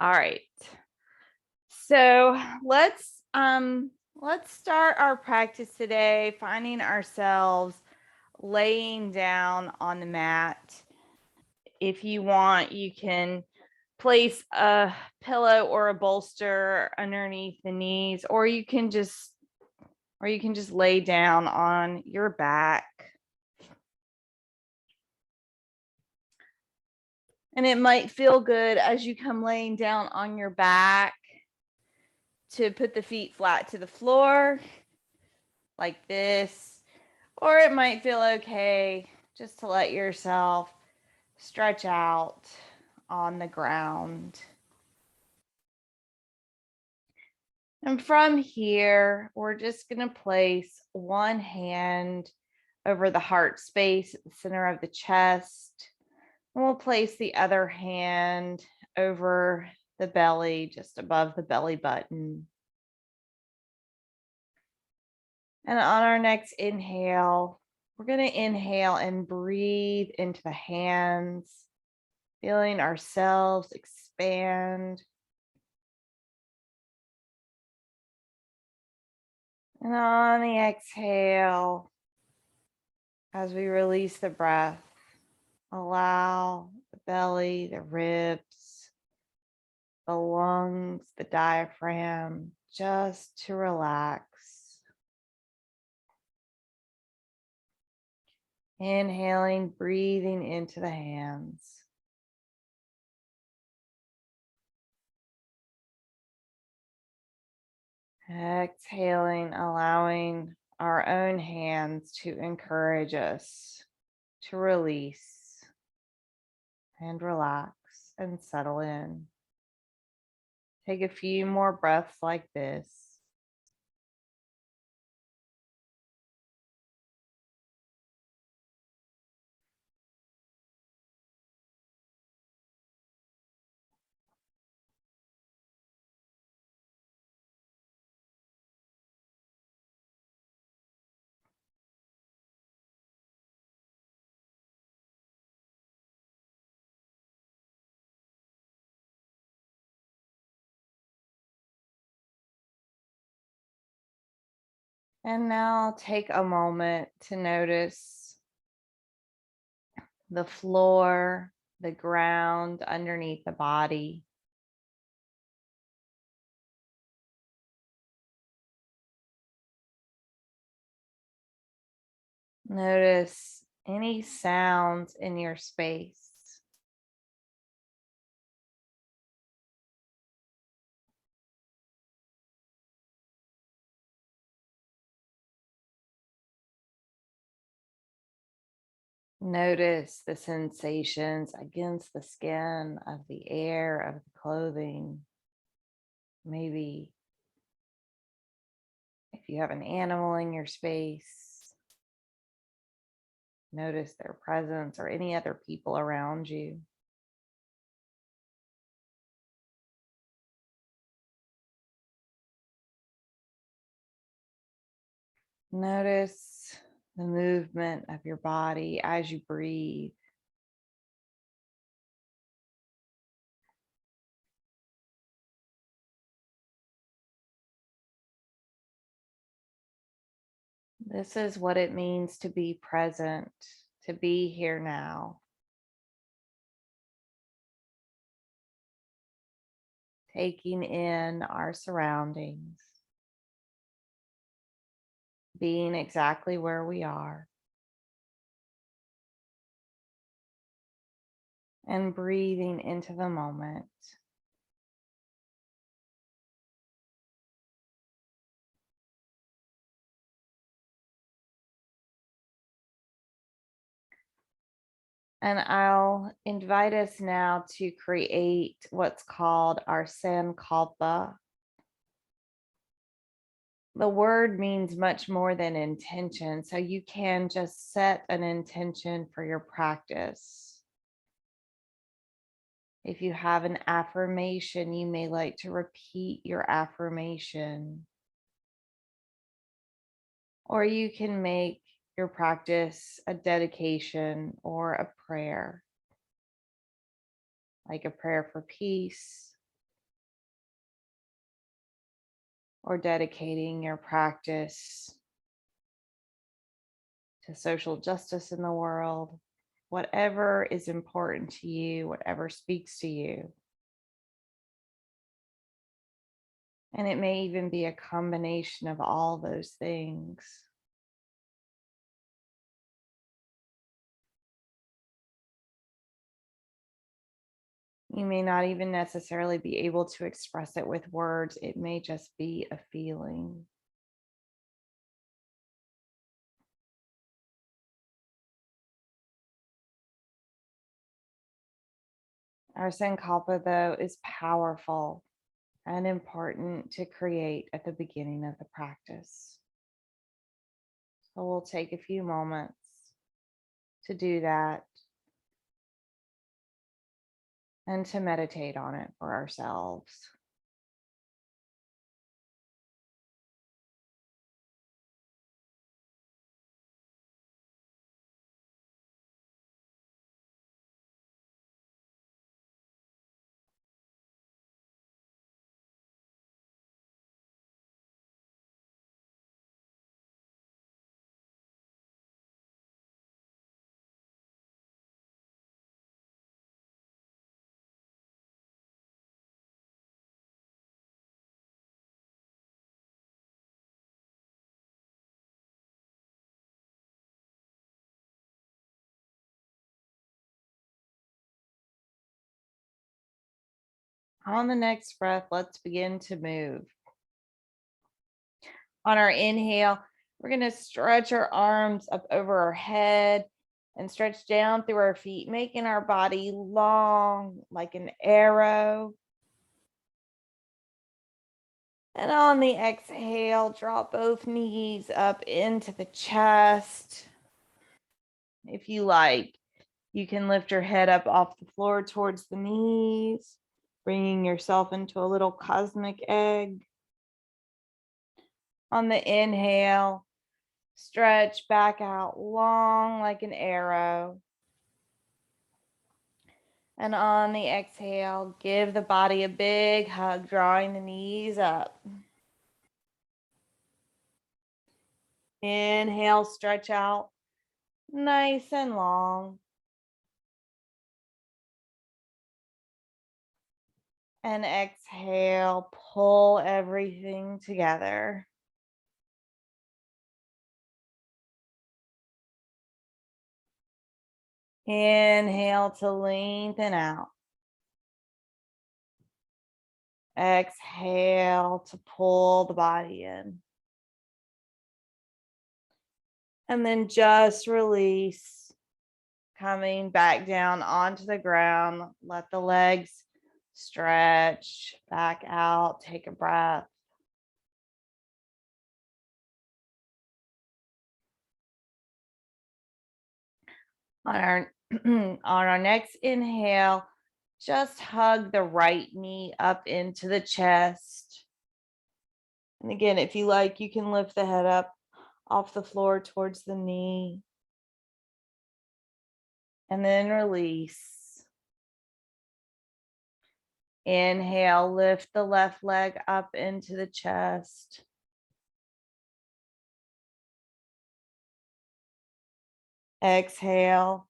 All right. So let's start our practice today finding ourselves laying down on the mat. If you want, you can place a pillow or a bolster underneath the knees, or you can just lay down on your back. And it might feel good as you come laying down on your back to put the feet flat to the floor like this, or it might feel okay just to let yourself stretch out on the ground. And from here, we're just going to place one hand over the heart space at the center of the chest. And we'll place the other hand over the belly, just above the belly button. And on our next inhale, we're going to inhale and breathe into the hands, feeling ourselves expand. And on the exhale, as we release the breath, allow the belly, the ribs, the lungs, the diaphragm just to relax. Inhaling, breathing into the hands. Exhaling, allowing our own hands to encourage us to release and relax and settle in. Take a few more breaths like this. And now take a moment to notice the floor, the ground underneath the body. Notice any sounds in your space. Notice the sensations against the skin of the air, of the clothing. Maybe if you have an animal in your space, notice their presence or any other people around you. Notice the movement of your body as you breathe. This is what it means to be present, to be here now. Taking in our surroundings, being exactly where we are, and breathing into the moment. And I'll invite us now to create what's called our sankalpa. The word means much more than intention, so you can just set an intention for your practice. If you have an affirmation, you may like to repeat your affirmation. Or you can make your practice a dedication or a prayer, like a prayer for peace, or dedicating your practice to social justice in the world, whatever is important to you, whatever speaks to you. And it may even be a combination of all those things. You may not even necessarily be able to express it with words. It may just be a feeling. Our Sankalpa, though, is powerful and important to create at the beginning of the practice. So we'll take a few moments to do that and to meditate on it for ourselves. On the next breath, let's begin to move. On our inhale, we're going to stretch our arms up over our head and stretch down through our feet, making our body long like an arrow. And on the exhale, drop both knees up into the chest. If you like, you can lift your head up off the floor towards the knees, bringing yourself into a little cosmic egg. On the inhale, stretch back out long like an arrow. And on the exhale, give the body a big hug, drawing the knees up. Inhale, stretch out nice and long. And exhale, pull everything together. Inhale to lengthen out. Exhale to pull the body in. And then just release, coming back down onto the ground. Let the legs stretch back out. Take a breath. On our on our next inhale, just hug the right knee up into the chest. And again, if you like, you can lift the head up off the floor towards the knee. And then release. Inhale, lift the left leg up into the chest. Exhale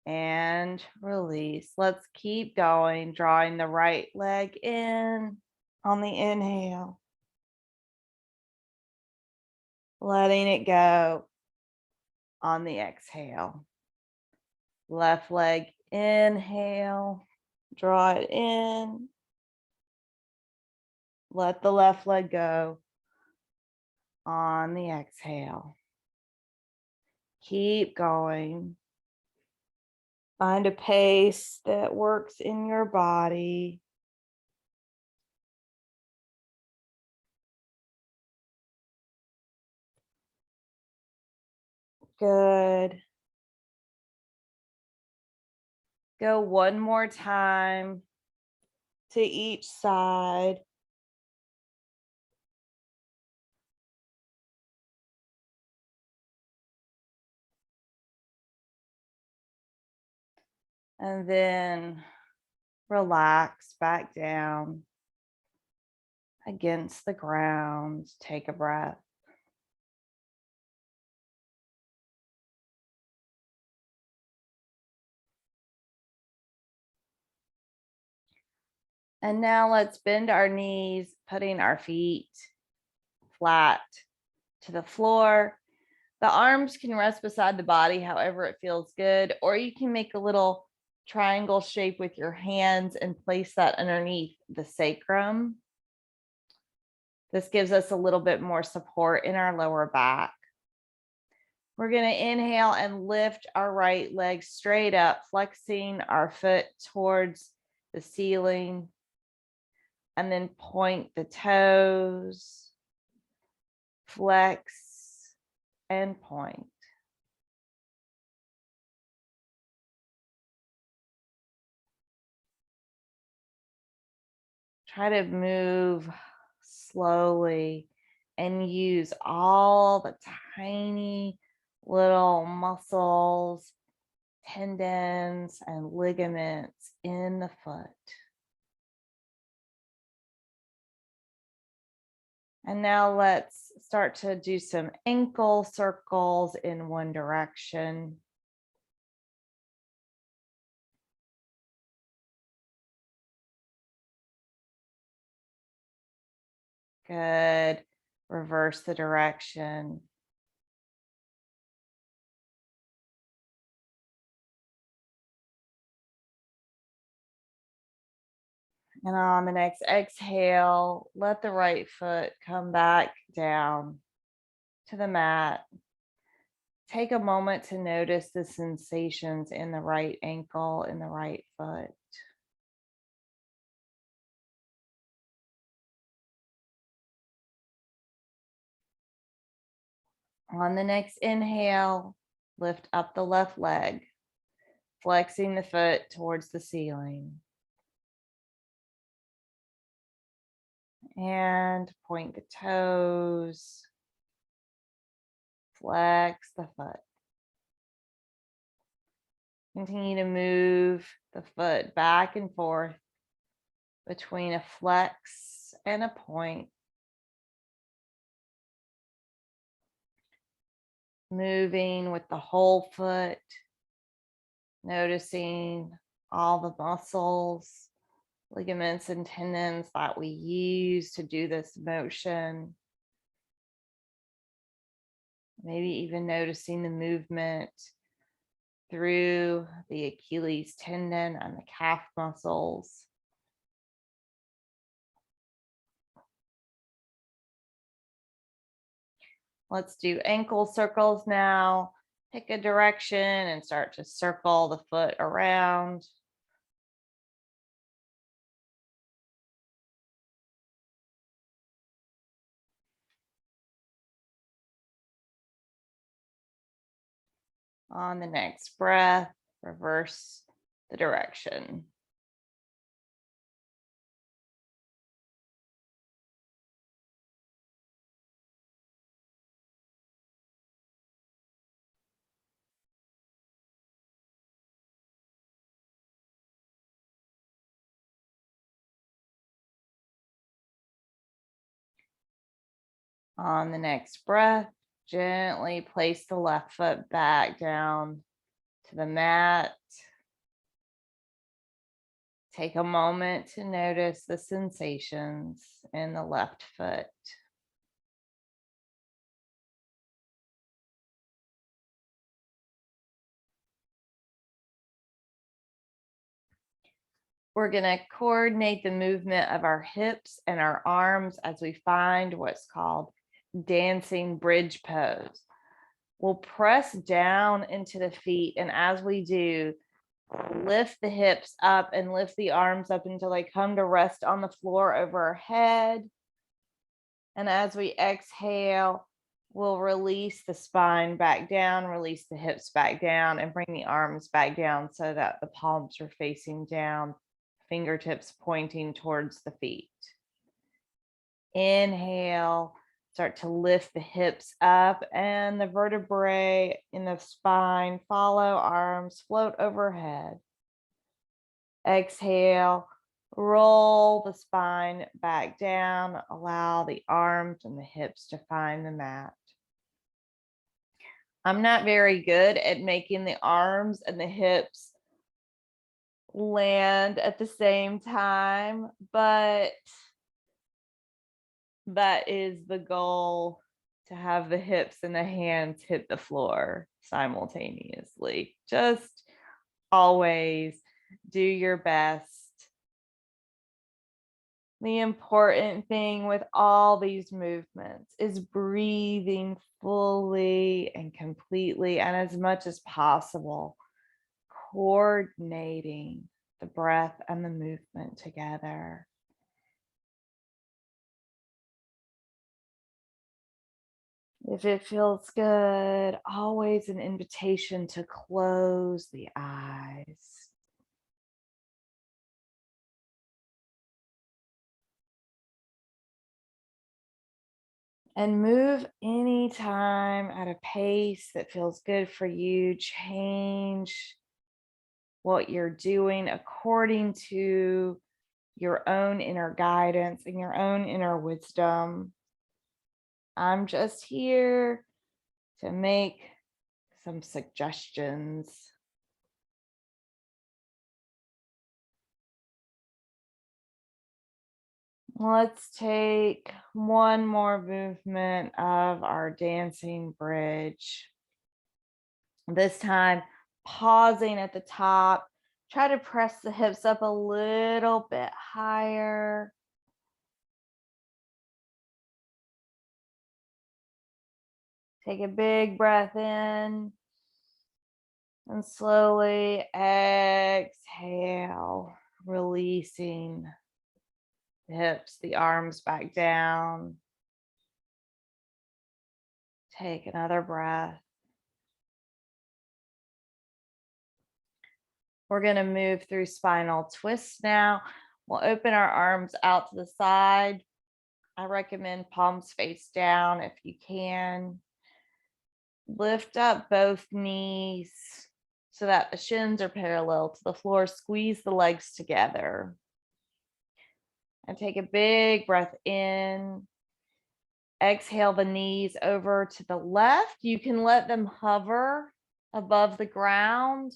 and release. Let's keep going, drawing the right leg in on the inhale. Letting it go on the exhale. Left leg, inhale, draw it in. Let the left leg go on the exhale. Keep going. Find a pace that works in your body. Good. Go one more time to each side. And then relax back down. against the ground. Take a breath. And now let's bend our knees, putting our feet flat to the floor. The arms can rest beside the body, however it feels good, or you can make a little triangle shape with your hands and place that underneath the sacrum. This gives us a little bit more support in our lower back. We're going to inhale and lift our right leg straight up, flexing our foot towards the ceiling, and then point the toes, flex, and point. Try to move slowly and use all the tiny little muscles, tendons, and ligaments in the foot. And now let's start to do some ankle circles in one direction. Good. Reverse the direction. And on the next exhale, let the right foot come back down to the mat. Take a moment to notice the sensations in the right ankle, in the right foot. On the next inhale, lift up the left leg, flexing the foot towards the ceiling. And point the toes, flex the foot. Continue to move the foot back and forth between a flex and a point. Moving with the whole foot, noticing all the muscles, ligaments, and tendons that we use to do this motion. Maybe even noticing the movement through the Achilles tendon and the calf muscles. Let's do ankle circles now. Pick a direction and start to circle the foot around. On the next breath, reverse the direction. On the next breath, gently place the left foot back down to the mat. Take a moment to notice the sensations in the left foot. We're going to coordinate the movement of our hips and our arms as we find what's called dancing bridge pose. We'll press down into the feet, and as we do, lift the hips up and lift the arms up until they come to rest on the floor over our head. And as we exhale, we'll release the spine back down, release the hips back down, and bring the arms back down so that the palms are facing down, fingertips pointing towards the feet. Inhale, start to lift the hips up and the vertebrae in the spine follow, arms float overhead. Exhale, Roll the spine back down. Allow the arms and the hips to find the mat. I'm not very good at making the arms and the hips land at the same time, but that is the goal, to have the hips and the hands hit the floor simultaneously. Just always do your best. The important thing with all these movements is breathing fully and completely, and as much as possible, coordinating the breath and the movement together. If it feels good, always an invitation to close the eyes. And move anytime at a pace that feels good for you. Change what you're doing according to your own inner guidance and your own inner wisdom. I'm just here to make some suggestions. Let's take one more movement of our dancing bridge. This time, pausing at the top. Try to press the hips up a little bit higher. Take a big breath in and slowly exhale, releasing the hips, the arms back down. Take another breath. We're going to move through spinal twist now. We'll open our arms out to the side. I recommend palms face down if you can. Lift up both knees so that the shins are parallel to the floor. Squeeze the legs together. And take a big breath in. Exhale the knees over to the left. You can let them hover above the ground,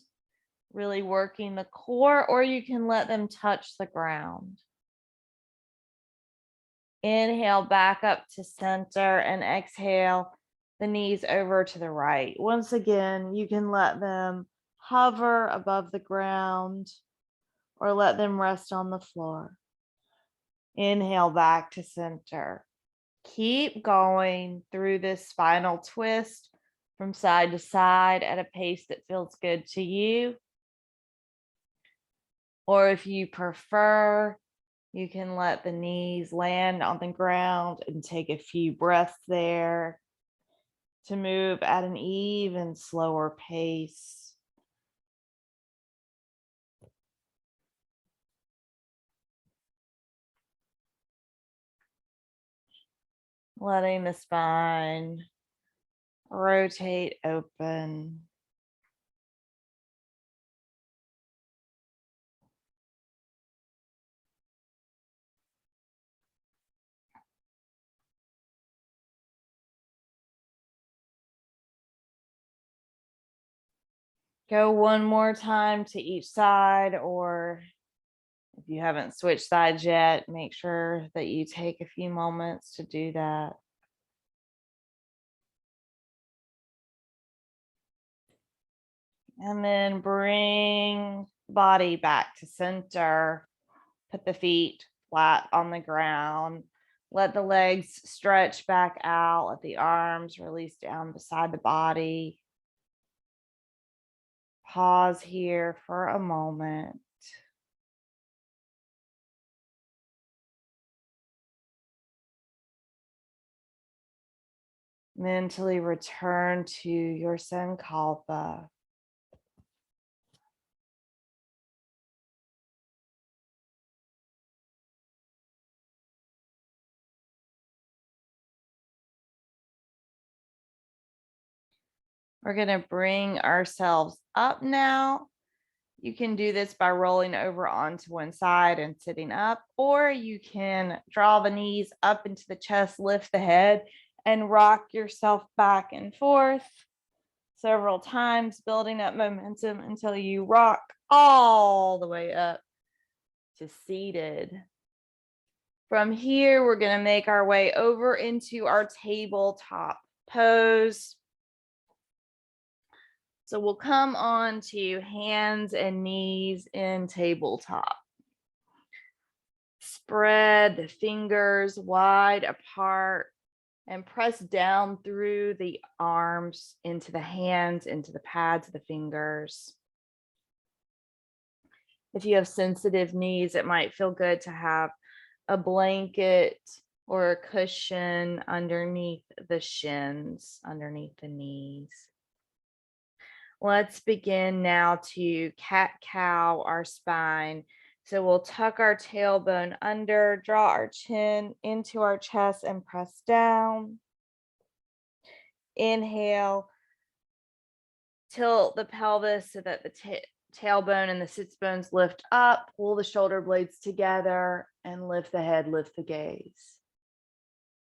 really working the core, or you can let them touch the ground. Inhale back up to center and exhale the knees over to the right. Once again, you can let them hover above the ground or let them rest on the floor. Inhale back to center. Keep going through this spinal twist from side to side at a pace that feels good to you. Or if you prefer, you can let the knees land on the ground and take a few breaths there to move at an even slower pace. Letting the spine rotate open. Go one more time to each side, or if you haven't switched sides yet, make sure that you take a few moments to do that. And then bring body back to center. Put the feet flat on the ground. Let the legs stretch back out. Let the arms release down beside the body. Pause here for a moment. Mentally return to your Sankalpa. We're going to bring ourselves up now. You can do this by rolling over onto one side and sitting up, or you can draw the knees up into the chest, lift the head, and rock yourself back and forth several times, building up momentum until you rock all the way up to seated. From here, we're going to make our way over into our tabletop pose. So we'll come on to hands and knees in tabletop. Spread the fingers wide apart and press down through the arms into the hands, into the pads of the fingers. If you have sensitive knees, it might feel good to have a blanket or a cushion underneath the shins, underneath the knees. Let's begin now to cat-cow our spine. So we'll tuck our tailbone under, draw our chin into our chest and press down. Inhale, tilt the pelvis so that the tailbone and the sits bones lift up, pull the shoulder blades together and lift the head, lift the gaze.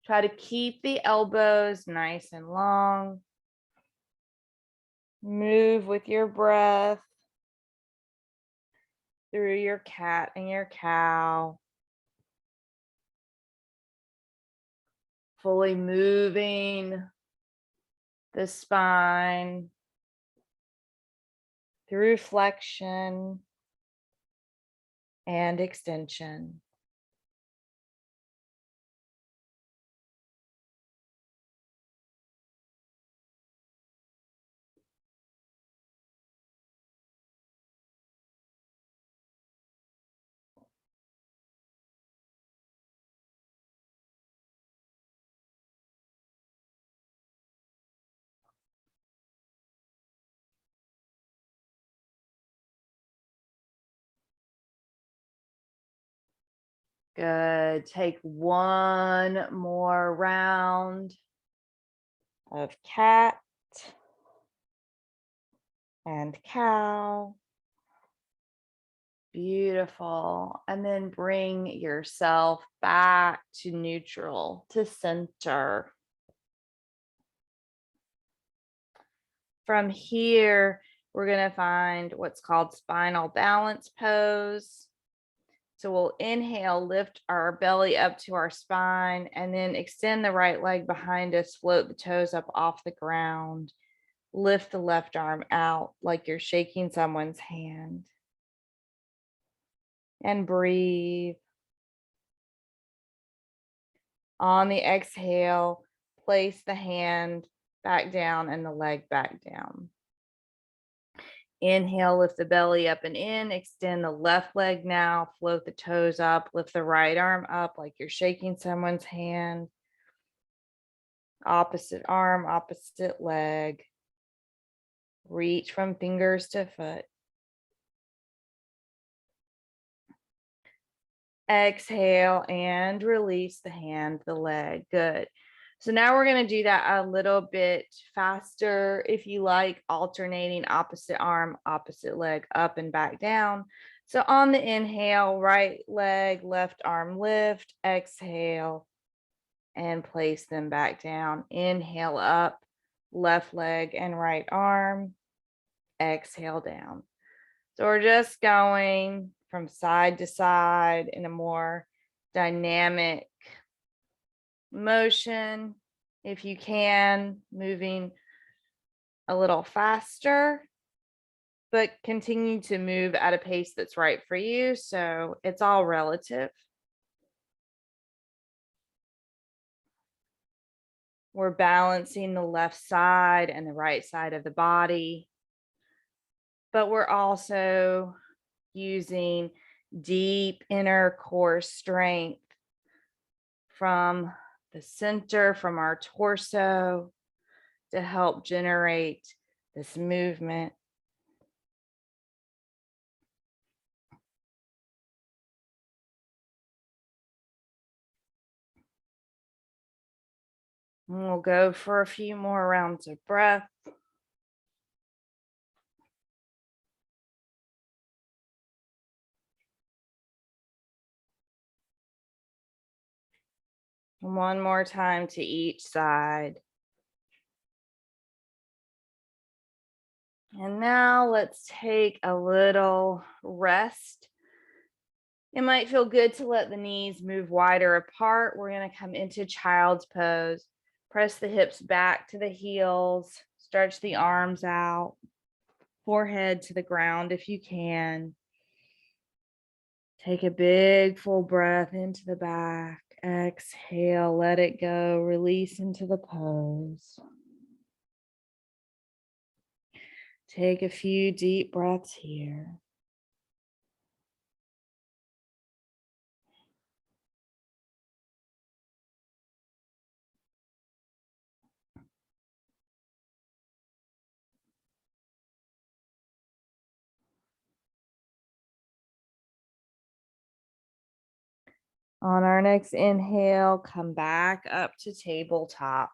Try to keep the elbows nice and long. Move with your breath through your cat and your cow. Fully moving the spine through flexion and extension. Good. Take one more round of cat and cow. Beautiful. And then bring yourself back to neutral, to center. From here, we're going to find what's called spinal balance pose. So we'll inhale, lift our belly up to our spine, and then extend the right leg behind us, float the toes up off the ground, lift the left arm out like you're shaking someone's hand. And breathe. On the exhale, place the hand back down and the leg back down. Inhale, lift the belly up and in, extend the left leg now, float the toes up, lift the right arm up like you're shaking someone's hand. Opposite arm, opposite leg. Reach from fingers to foot. Exhale and release the hand, the leg. Good. So now we're going to do that a little bit faster. If you like, alternating opposite arm, opposite leg, up and back down. So on the inhale, right leg, left arm lift, exhale, and place them back down. Inhale up, left leg and right arm, exhale down. So we're just going from side to side in a more dynamic motion, if you can, moving a little faster, but continue to move at a pace that's right for you. So it's all relative. We're balancing the left side and the right side of the body, but we're also using deep inner core strength from the center, from our torso, to help generate this movement. And we'll go for a few more rounds of breath. One more time to each side. And now let's take a little rest. It might feel good to let the knees move wider apart. We're going to come into child's pose. Press the hips back to the heels. Stretch the arms out. Forehead to the ground if you can. Take a big full breath into the back. Exhale, let it go. Release into the pose. Take a few deep breaths here. On our next inhale, come back up to tabletop.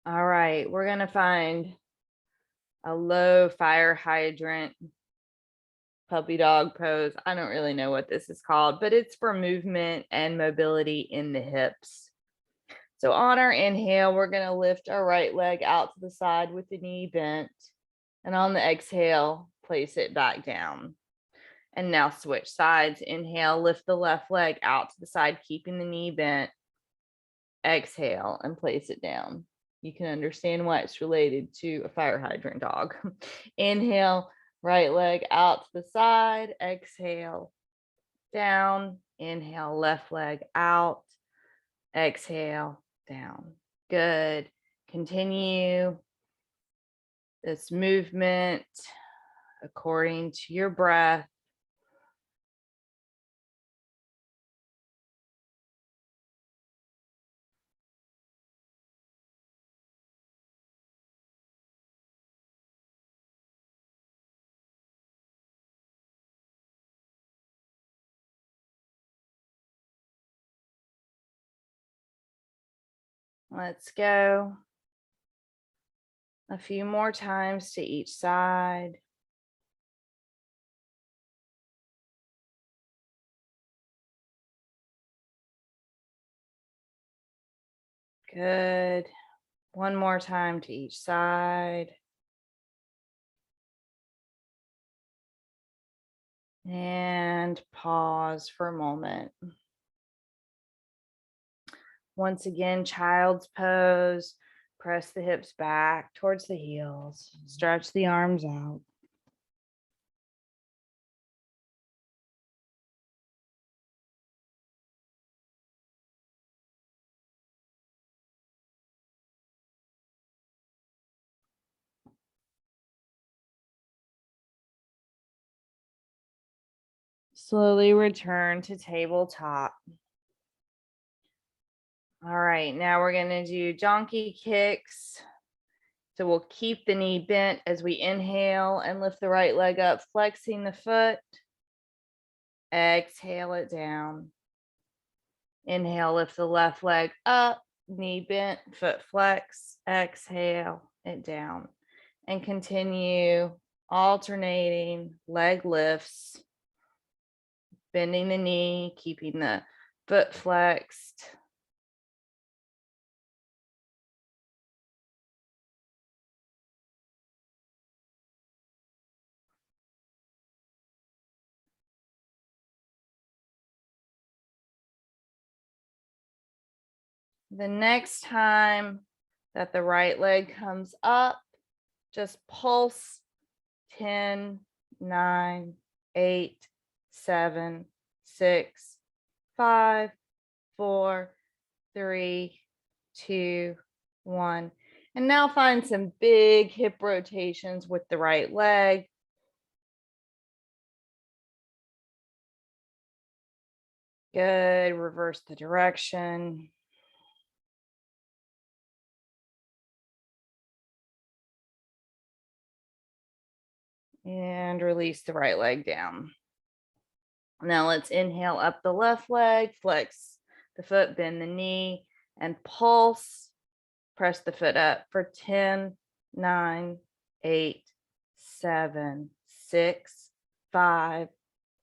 All right, we're going to find a low fire hydrant puppy dog pose. I don't really know what this is called, but it's for movement and mobility in the hips. So on our inhale, we're going to lift our right leg out to the side with the knee bent. And on the exhale, place it back down. And now switch sides. Inhale, lift the left leg out to the side, keeping the knee bent. Exhale and place it down. You can understand why it's related to a fire hydrant dog. Inhale, right leg out to the side. Exhale, down. Inhale, left leg out. Exhale, down. Good. Continue this movement according to your breath. Let's go. A few more times to each side. Good. One more time to each side. And pause for a moment. Once again, child's pose. Press the hips back towards the heels. Stretch the arms out. Slowly return to tabletop. All right, now we're going to do donkey kicks. So we'll keep the knee bent as we inhale and lift the right leg up, flexing the foot. Exhale it down. Inhale, lift the left leg up, knee bent, foot flex. Exhale it down. And continue alternating leg lifts, bending the knee, keeping the foot flexed. The next time that the right leg comes up, just pulse 10, 9, 8, 7, 6, 5, 4, 3, 2, 1. And now find some big hip rotations with the right leg. Good. Reverse the direction. And release the right leg down. Now let's inhale up the left leg, flex the foot, bend the knee, and pulse. Press the foot up for 10, 9, 8, 7, 6, 5,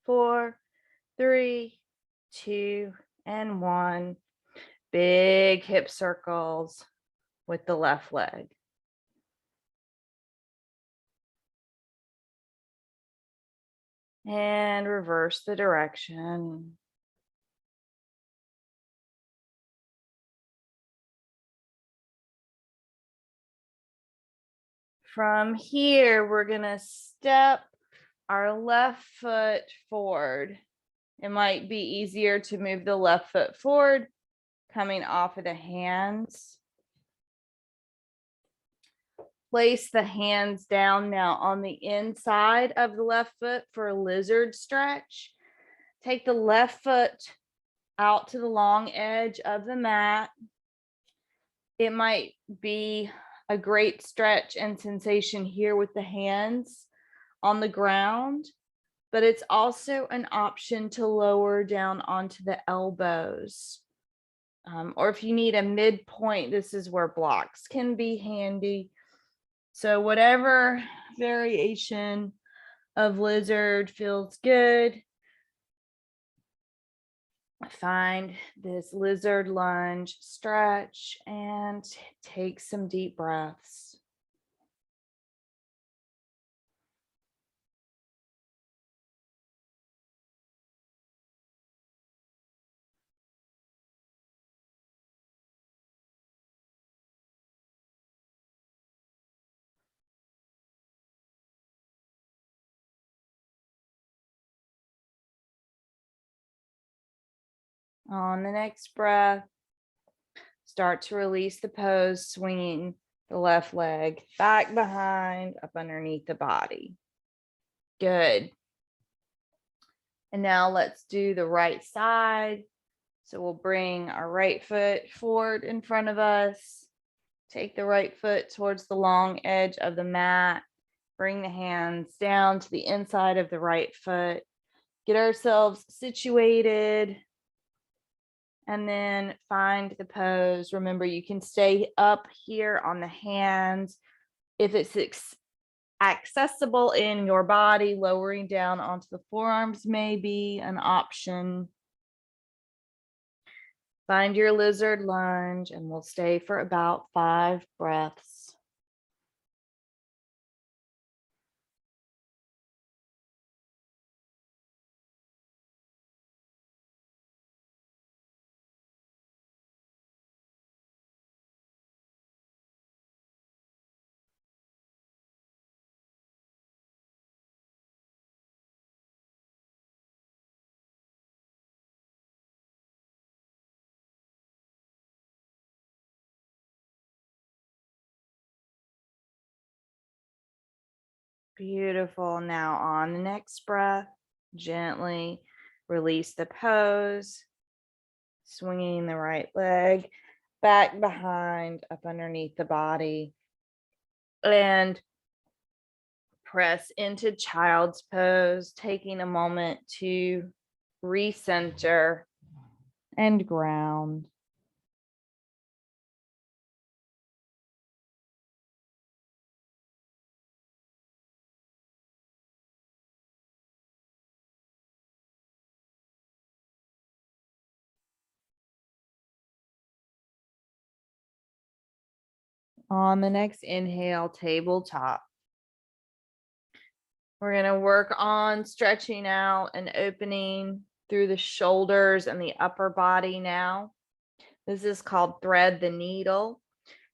4, 3, 2, and 1. Big hip circles with the left leg. And reverse the direction. From here, we're going to step our left foot forward. It might be easier to move the left foot forward, coming off of the hands. Place the hands down now on the inside of the left foot for a lizard stretch. Take the left foot out to the long edge of the mat. It might be a great stretch and sensation here with the hands on the ground, but it's also an option to lower down onto the elbows. Or if you need a midpoint, this is where blocks can be handy. So whatever variation of lizard feels good, find this lizard lunge, stretch, and take some deep breaths. On the next breath, start to release the pose, swinging the left leg back behind, up underneath the body. Good. And now let's do the right side. So we'll bring our right foot forward in front of us. Take the right foot towards the long edge of the mat. Bring the hands down to the inside of the right foot. Get ourselves situated. And then find the pose. Remember, you can stay up here on the hands. If it's accessible in your body, lowering down onto the forearms may be an option. Find your lizard lunge, and we'll stay for about 5 breaths. Beautiful. Now on the next breath, gently release the pose, swinging the right leg back behind, up underneath the body, and press into child's pose, taking a moment to recenter and ground. On the next inhale, tabletop. We're going to work on stretching out and opening through the shoulders and the upper body now. This is called thread the needle.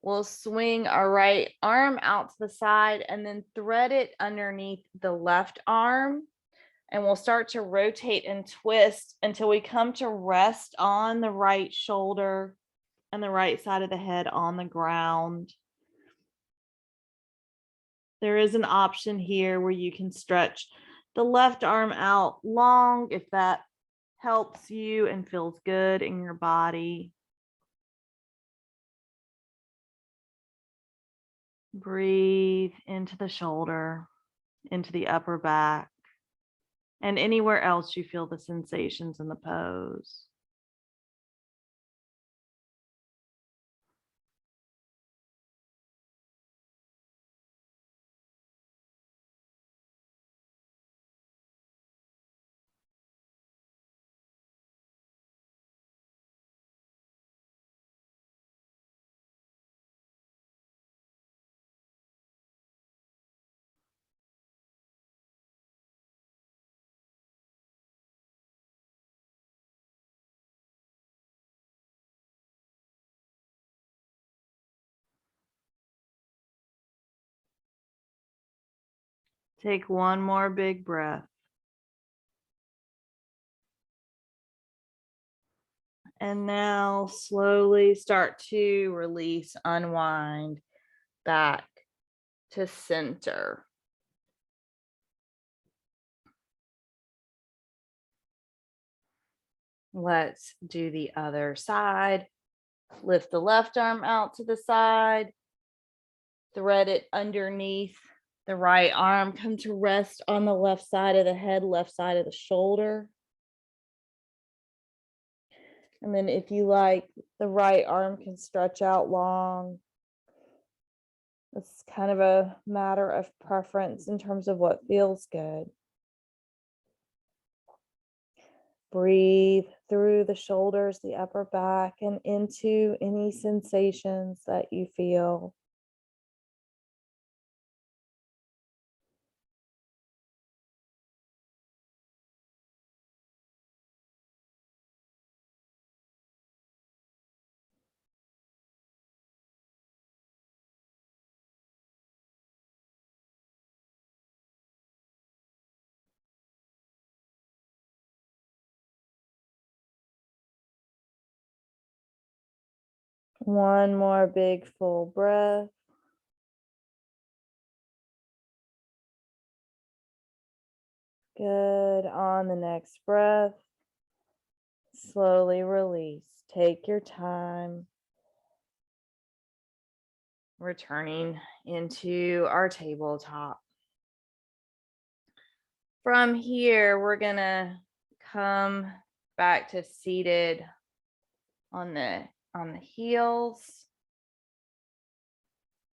We'll swing our right arm out to the side and then thread it underneath the left arm. And we'll start to rotate and twist until we come to rest on the right shoulder and the right side of the head on the ground. There is an option here where you can stretch the left arm out long if that helps you and feels good in your body. Breathe into the shoulder, into the upper back, and anywhere else you feel the sensations in the pose. Take one more big breath. And now slowly start to release, unwind back to center. Let's do the other side. Lift the left arm out to the side. Thread it underneath the right arm. Come to rest on the left side of the head, left side of the shoulder. And then if you like, the right arm can stretch out long. It's kind of a matter of preference in terms of what feels good. Breathe through the shoulders, the upper back, and into any sensations that you feel. One more big full breath. Good. On the next breath, slowly release. Take your time. Returning into our tabletop. From here, we're gonna come back to seated on the heels.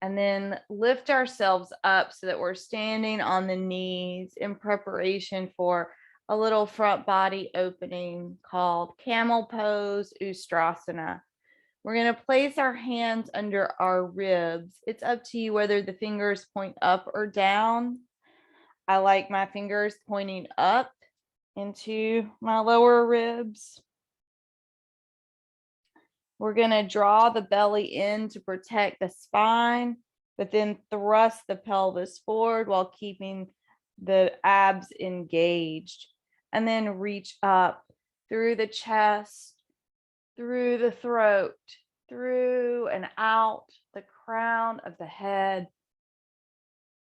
And then lift ourselves up so that we're standing on the knees in preparation for a little front body opening called Camel pose, Ustrasana. We're going to place our hands under our ribs. It's up to you whether the fingers point up or down. I like my fingers pointing up into my lower ribs. We're going to draw the belly in to protect the spine, but then thrust the pelvis forward while keeping the abs engaged. And then reach up through the chest, through the throat, through and out the crown of the head.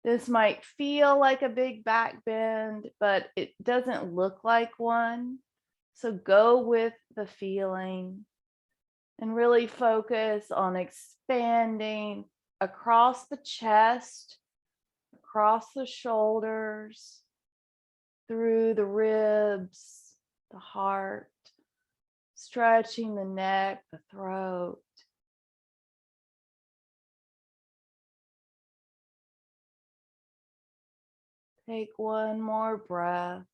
This might feel like a big back bend, but it doesn't look like one. So go with the feeling. And really focus on expanding across the chest, across the shoulders, through the ribs, the heart, stretching the neck, the throat. Take one more breath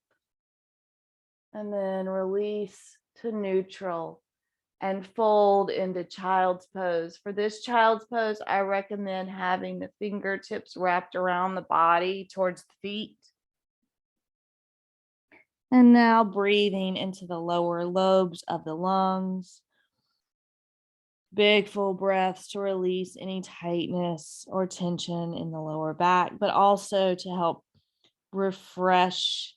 and then release to neutral. And fold into child's pose. For this child's pose, I recommend having the fingertips wrapped around the body towards the feet. And now breathing into the lower lobes of the lungs. Big full breaths to release any tightness or tension in the lower back, but also to help refresh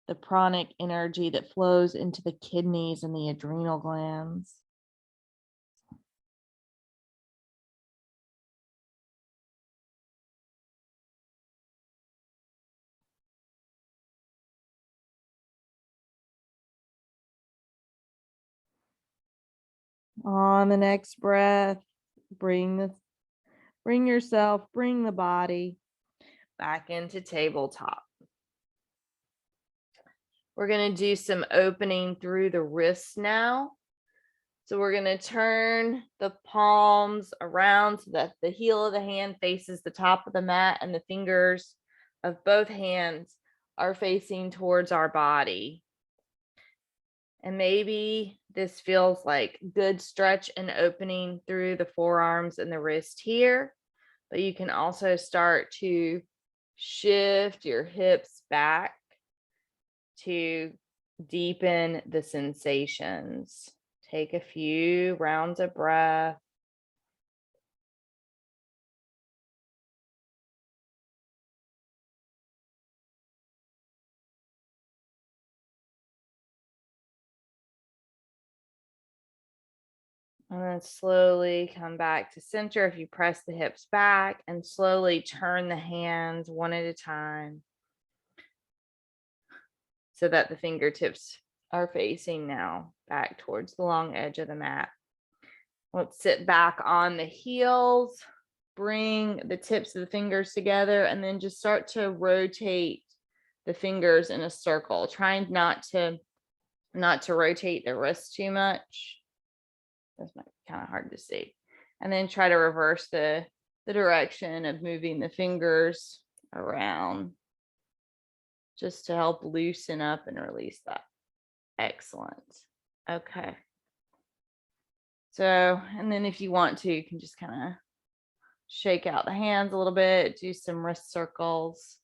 the pranic energy that flows into the kidneys and the adrenal glands. On the next breath, bring the body back into tabletop. We're going to do some opening through the wrists now. So we're going to turn the palms around so that the heel of the hand faces the top of the mat and the fingers of both hands are facing towards our body. And maybe this feels like good stretch and opening through the forearms and the wrist here, but you can also start to shift your hips back to deepen the sensations. Take a few rounds of breath. And then slowly come back to center. If you press the hips back, and slowly turn the hands one at a time so that the fingertips are facing now back towards the long edge of the mat. Let's sit back on the heels, bring the tips of the fingers together, and then just start to rotate the fingers in a circle, trying not to rotate the wrist too much. This might be kind of hard to see. And then try to reverse the direction of moving the fingers around just to help loosen up and release that. Excellent. Okay. So, and then if you want to, you can just kind of shake out the hands a little bit, do some wrist circles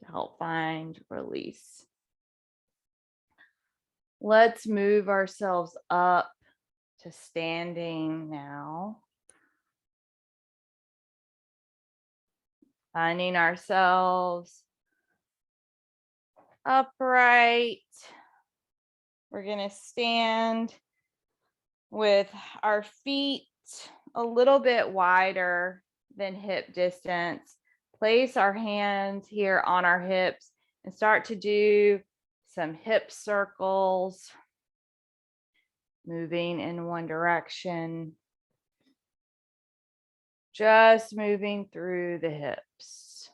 to help find release. Let's move ourselves up to standing now. Finding ourselves upright. We're going to stand with our feet a little bit wider than hip distance. Place our hands here on our hips and start to do some hip circles, moving in one direction, just moving through the hips.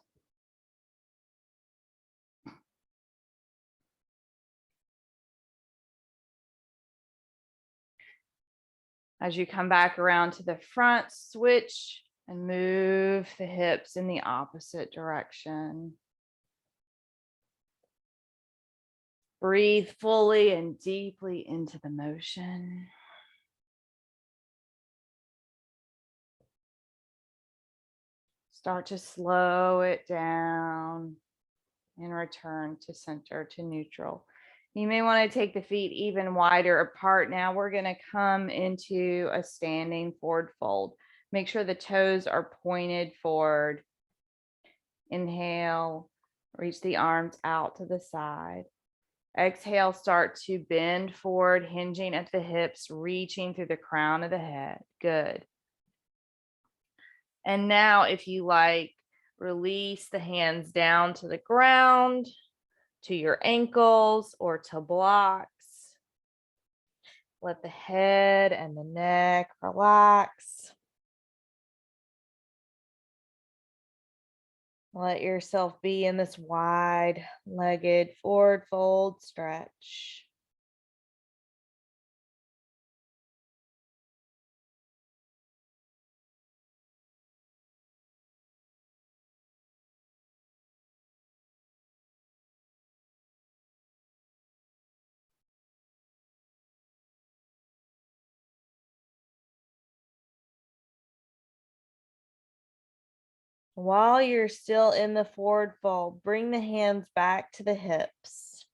As you come back around to the front, switch and move the hips in the opposite direction. Breathe fully and deeply into the motion. Start to slow it down and return to center, to neutral. You may want to take the feet even wider apart. Now we're going to come into a standing forward fold. Make sure the toes are pointed forward. Inhale, reach the arms out to the side. Exhale, start to bend forward, hinging at the hips, reaching through the crown of the head. Good. And now, if you like, release the hands down to the ground, to your ankles, or to blocks. Let the head and the neck relax. Let yourself be in this wide-legged forward fold stretch. While you're still in the forward fold, bring the hands back to the hips.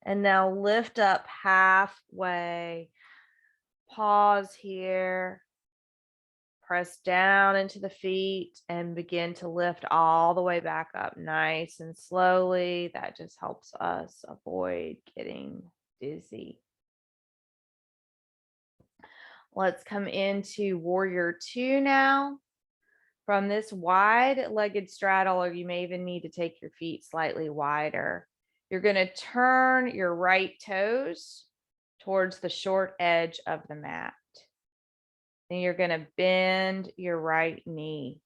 And now lift up halfway. Pause here. Press down into the feet and begin to lift all the way back up nice and slowly. That just helps us avoid getting dizzy. Let's come into Warrior Two now. From this wide-legged straddle, or you may even need to take your feet slightly wider, you're going to turn your right toes towards the short edge of the mat. Then you're going to bend your right knee.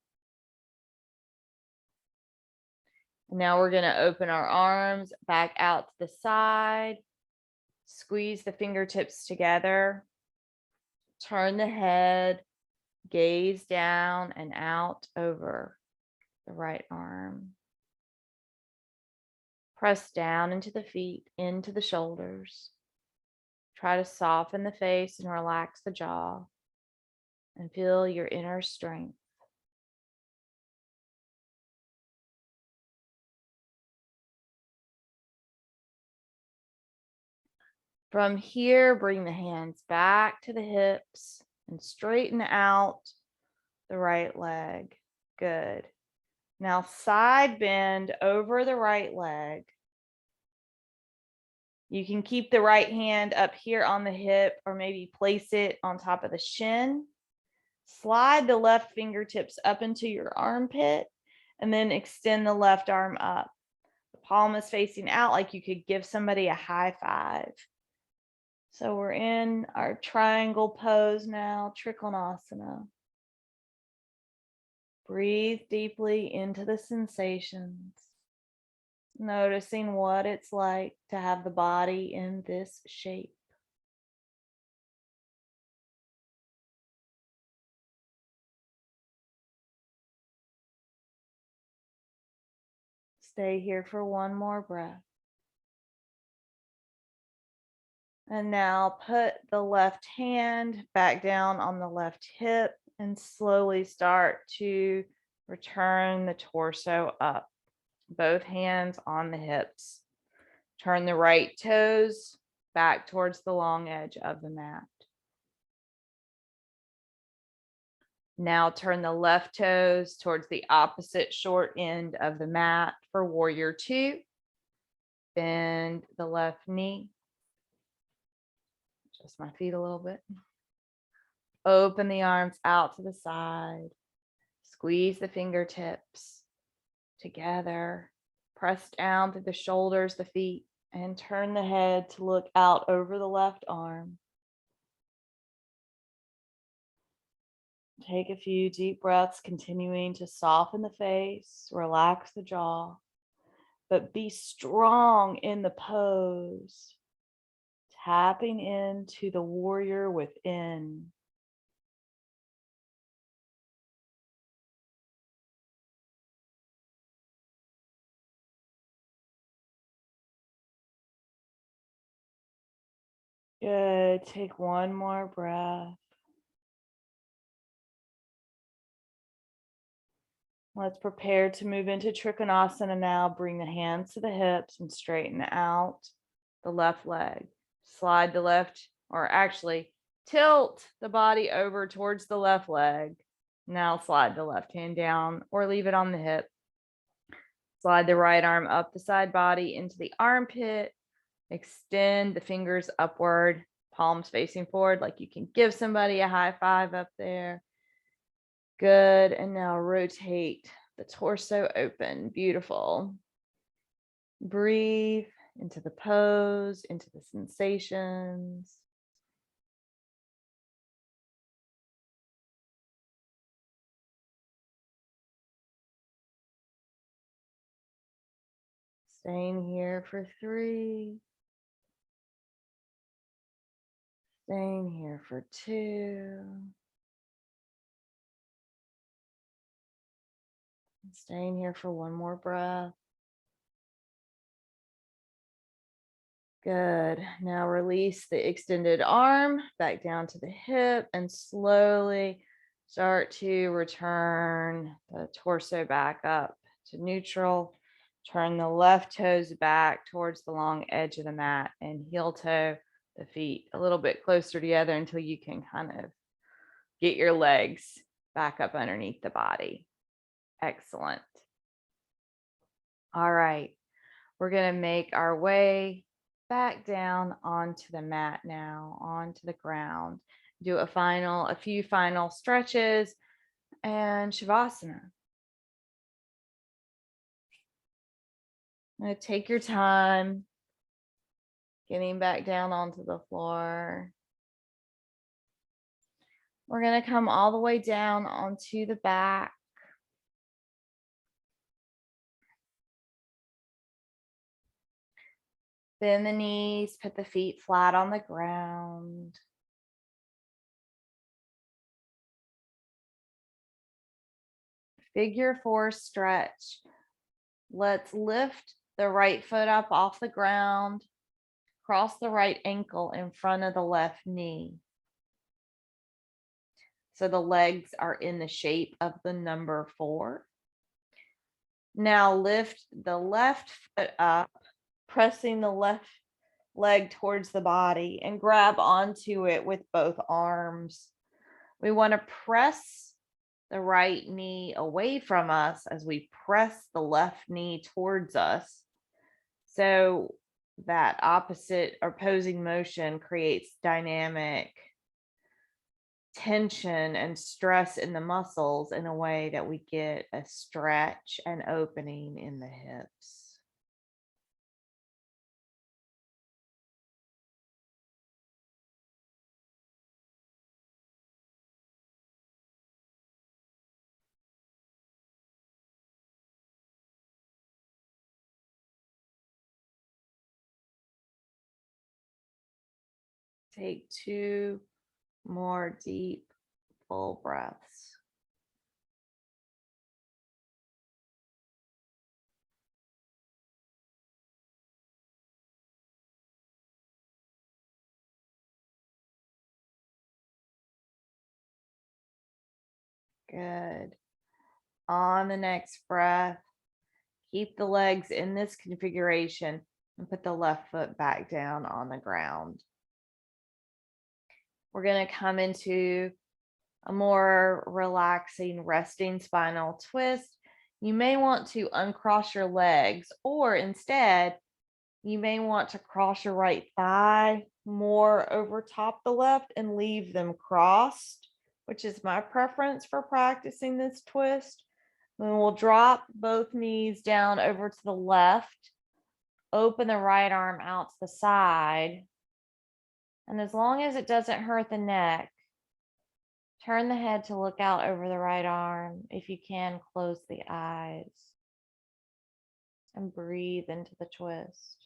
Now we're going to open our arms back out to the side, squeeze the fingertips together, turn the head, gaze down and out over the right arm. Press down into the feet, into the shoulders. Try to soften the face and relax the jaw and feel your inner strength. From here, bring the hands back to the hips and straighten out the right leg. Good. Now side bend over the right leg. You can keep the right hand up here on the hip or maybe place it on top of the shin. Slide the left fingertips up into your armpit and then extend the left arm up. The palm is facing out like you could give somebody a high five. So we're in our triangle pose now, Trikonasana. Breathe deeply into the sensations, noticing what it's like to have the body in this shape. Stay here for one more breath. And now put the left hand back down on the left hip and slowly start to return the torso up. Both hands on the hips. Turn the right toes back towards the long edge of the mat. Now turn the left toes towards the opposite short end of the mat for warrior two. Bend the left knee. Adjust my feet a little bit. Open the arms out to the side. Squeeze the fingertips together. Press down through the shoulders, the feet, and turn the head to look out over the left arm. Take a few deep breaths, continuing to soften the face, relax the jaw, but be strong in the pose, tapping into the warrior within. Good. Take one more breath. Let's prepare to move into Trikonasana now. Bring the hands to the hips and straighten out the left leg. Slide the left, or actually tilt the body over towards the left leg. Now slide the left hand down or leave it on the hip. Slide the right arm up the side body into the armpit. Extend the fingers upward, palms facing forward like you can give somebody a high five up there. Good. And now rotate the torso open. Beautiful. Breathe into the pose, into the sensations. Staying here for 3. Staying here for 2. Staying here for one more breath. Good. Now release the extended arm back down to the hip and slowly start to return the torso back up to neutral. Turn the left toes back towards the long edge of the mat and heel toe the feet a little bit closer together until you can kind of get your legs back up underneath the body. Excellent. All right. We're going to make our way back down onto the mat now, onto the ground. Do a few final stretches and Shavasana. Take your time getting back down onto the floor. We're going to come all the way down onto the back. Bend the knees, put the feet flat on the ground. Figure 4 stretch. Let's lift the right foot up off the ground. Cross the right ankle in front of the left knee. So the legs are in the shape of the number 4. Now lift the left foot up, pressing the left leg towards the body and grab onto it with both arms. We want to press the right knee away from us as we press the left knee towards us. So that opposite or opposing motion creates dynamic tension and stress in the muscles in a way that we get a stretch and opening in the hips. Take 2 more deep, full breaths. Good. On the next breath, keep the legs in this configuration and put the left foot back down on the ground. We're going to come into a more relaxing, resting spinal twist. You may want to uncross your legs, or instead, you may want to cross your right thigh more over top the left and leave them crossed, which is my preference for practicing this twist. Then we'll drop both knees down over to the left, open the right arm out to the side. And as long as it doesn't hurt the neck, turn the head to look out over the right arm. If you can, close the eyes and breathe into the twist.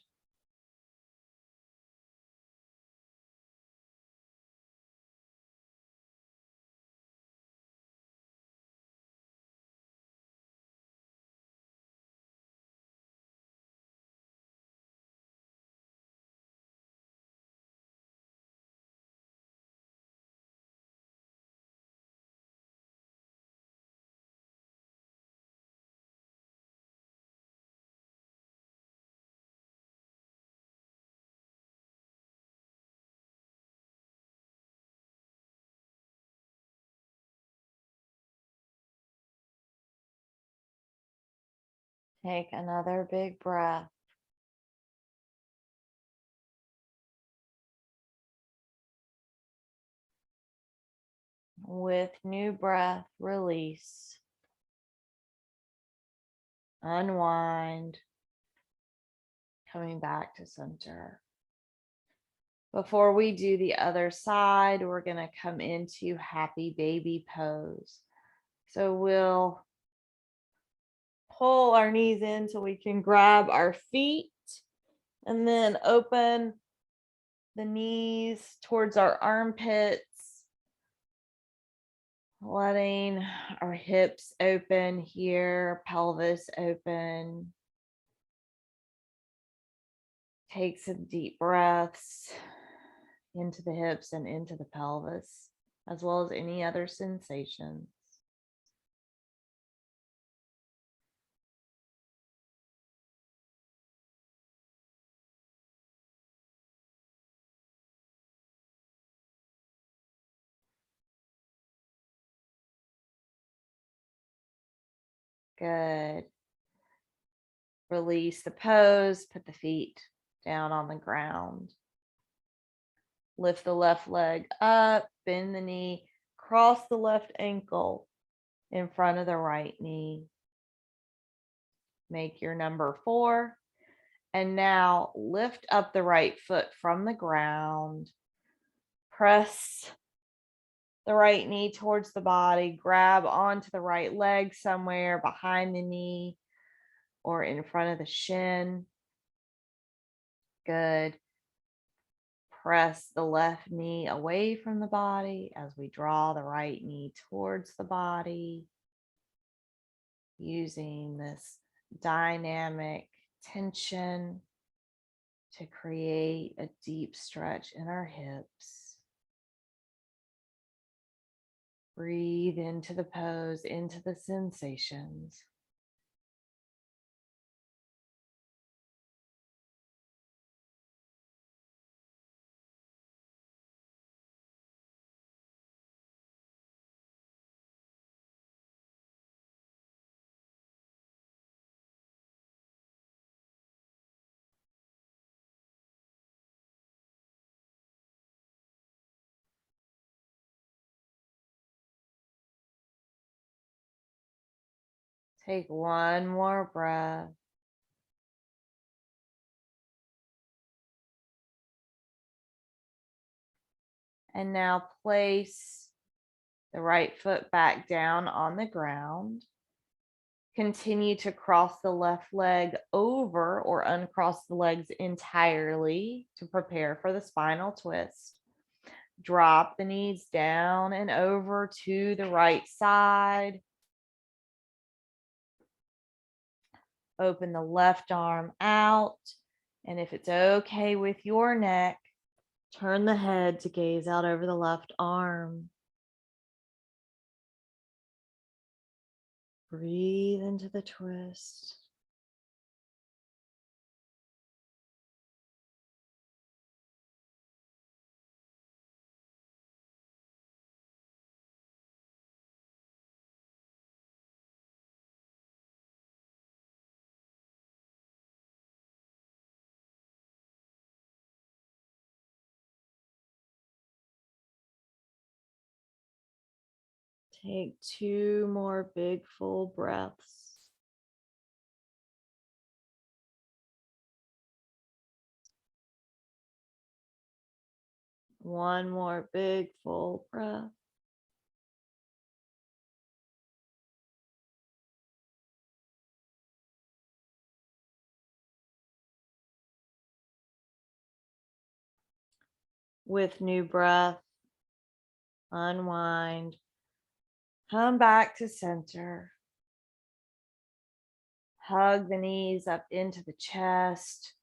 Take another big breath. With new breath, release, unwind, coming back to center. Before we do the other side, we're going to come into happy baby pose. So we'll pull our knees in so we can grab our feet and then open the knees towards our armpits, letting our hips open here, pelvis open. Take some deep breaths into the hips and into the pelvis, as well as any other sensations. Good. Release the pose, put the feet down on the ground. Lift the left leg up, bend the knee, cross the left ankle in front of the right knee. Make your number 4. And now lift up the right foot from the ground. Press the right knee towards the body. Grab onto the right leg somewhere behind the knee or in front of the shin. Good. Press the left knee away from the body as we draw the right knee towards the body, using this dynamic tension to create a deep stretch in our hips. Breathe into the pose, into the sensations. Take one more breath. And now place the right foot back down on the ground. Continue to cross the left leg over or uncross the legs entirely to prepare for the spinal twist. Drop the knees down and over to the right side. Open the left arm out. And if it's okay with your neck, turn the head to gaze out over the left arm. Breathe into the twist. Take 2 more big full breaths. One more big full breath. With new breath, unwind, come back to center. Hug the knees up into the chest.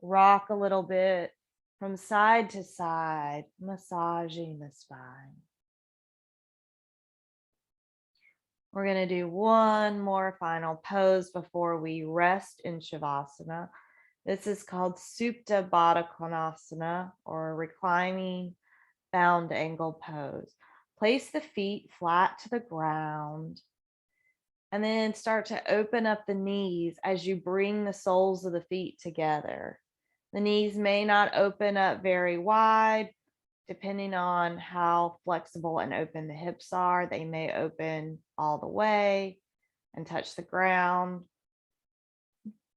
Rock a little bit from side to side, massaging the spine. We're going to do one more final pose before we rest in Shavasana. This is called Supta Bhattachanasana, or reclining bound angle pose. Place the feet flat to the ground and then start to open up the knees as you bring the soles of the feet together. The knees may not open up very wide, depending on how flexible and open the hips are. They may open all the way and touch the ground.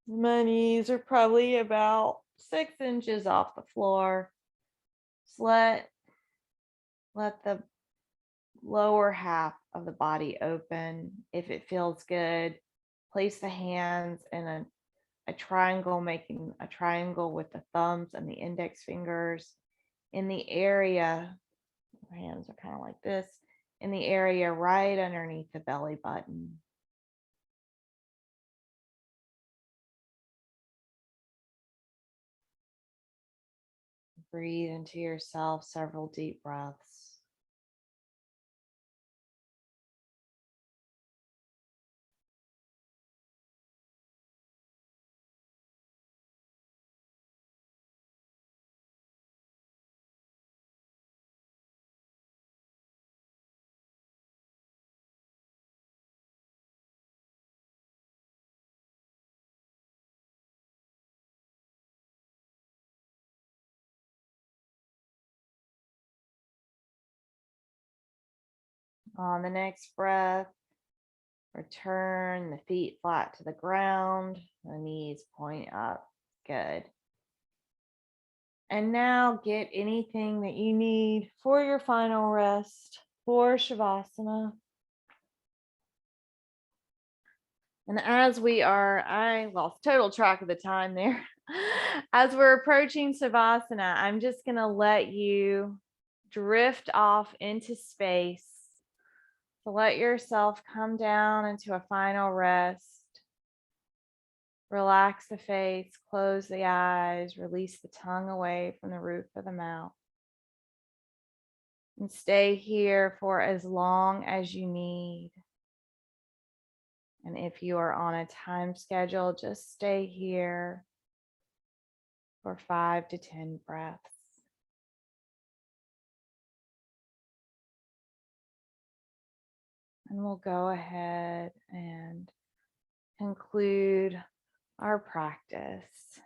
My knees are probably about 6 inches off the floor. Just let the lower half of the body open. If it feels good, place the hands in a triangle, making a triangle with the thumbs and the index fingers in the area. Your hands are kind of like this, in the area right underneath the belly button. Breathe into yourself several deep breaths. On the next breath, return the feet flat to the ground, the knees point up. Good. And now get anything that you need for your final rest for Shavasana. And as we are, I lost total track of the time there. As we're approaching Savasana, I'm just going to let you drift off into space. So let yourself come down into a final rest. Relax the face, close the eyes, release the tongue away from the roof of the mouth. And stay here for as long as you need. And if you are on a time schedule, just stay here for 5 to 10 breaths. And we'll go ahead and conclude our practice.